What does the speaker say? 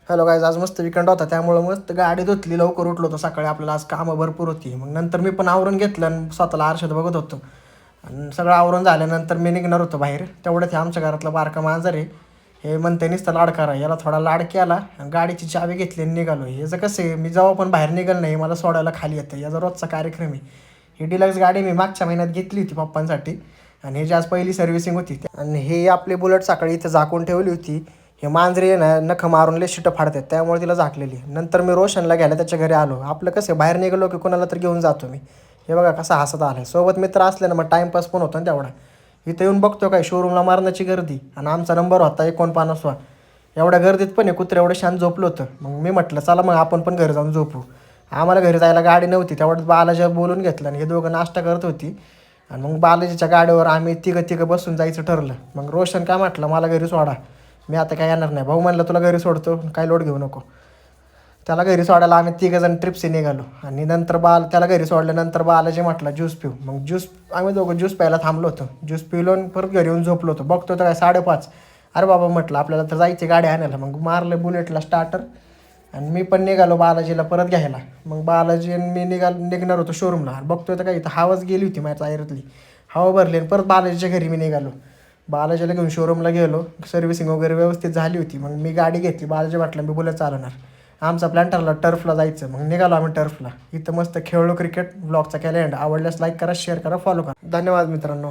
Hello guys, आज मस्त weekend होता त्यामुळं मस्त गाडी धुतली, लवकर उठलो होतो सकाळी. आपल्याला आज कामं भरपूर होती. मग नंतर मी पण आवरून घेतलं आणि स्वतःला आरशात बघत होतो. आणि सगळं आवरून झाल्यानंतर मी निघणार होतो बाहेर. तेवढंच हे आमच्या घरातलं बारका मांजर आहे, हे म्हणते नुसतं लाड करा. याला थोडा लाड केला आणि गाडीची चावी घेतली आणि निघालो. याचं कसं आहे, मी जेव्हा पण बाहेर निघाल नाही मला सोडायला खाली येतं. याचा रोजचा कार्यक्रम आहे. ही डिलक्स गाडी मी मागच्या महिन्यात घेतली होती पप्पांसाठी आणि ह्याची आज पहिली सर्व्हिसिंग होती. आणि हे आपली बुलेट सकाळी इथं झाकून ठेवली होती. हे मांजरी आहे ना, नखं मारून लय शिटं फाडतात त्यामुळे तिला झाकलेली. नंतर मी रोशनला घ्यायला त्याच्या घरी आलो. आपलं कसं आहे, बाहेर निघालो की कोणाला तर घेऊन जातो मी. हे बघा कसा हसत आला आहे. सोबत मित्र असले ना मग टाईमपास पण होतो ना तेवढा. इथं येऊन बघतो काय शोरूमला मारण्याची गर्दी आणि आमचा नंबर होता 49वा. एवढ्या गर्दीत पण आहे कुत्रे एवढं शांत झोपलं होतं. मग मी म्हटलं चला मग आपण पण घरी जाऊन झोपू. आम्हाला घरी जायला गाडी नव्हती, तेवढ्यात बालाजीला बोलून घेतलं आणि हे दोघं नाश्ता करत होती. आणि मग बालाजीच्या गाडीवर आम्ही तिघं बसून जायचं ठरलं. मग रोशन काय म्हटलं मला घरी सोडा, मी आता काय येणार नाही. भाऊ म्हणलं तुला घरी सोडतो, काय लोड घेऊ नको. त्याला घरी सोडायला आम्ही तिघंजण ट्रिपशी निघालो. आणि नंतर त्याला घरी सोडल्यानंतर बालाजी म्हटलं ज्यूस पिऊ. मग आम्ही दोघं ज्यूस प्यायला थांबलो होतो. ज्यूस पिलो आणि परत घरी येऊन झोपलो होतो. बघतो तर काय 5:30. अरे बाबा म्हटलं आपल्याला तर जायची गाडी आणायला. मग मारलं बुलेटला स्टार्टर आणि मी पण निघालो बालाजीला परत घ्यायला. मग बालाजी आणि मी निघणार होतो शोरूमला. बघतोय तर काय इथं हवाच गेली होती माझ्या टायरातली. हवा भरली आणि परत बालाजीच्या घरी मी निघालो. बालाजीला घेऊन शोरूमला गेलो. सर्व्हिसिंग वगैरे व्यवस्थित झाली होती. मग मी गाडी घेतली. बालाजी म्हटलं मी बुलेट चालवणार. आमचा प्लॅन ठरला टर्फला जायचं. मग निघालो आम्ही टर्फला. इथं मस्त खेळलो क्रिकेट. ब्लॉगचा केला एंड. आवडल्यास लाईक करा, शेअर करा, फॉलो करा. धन्यवाद मित्रांनो.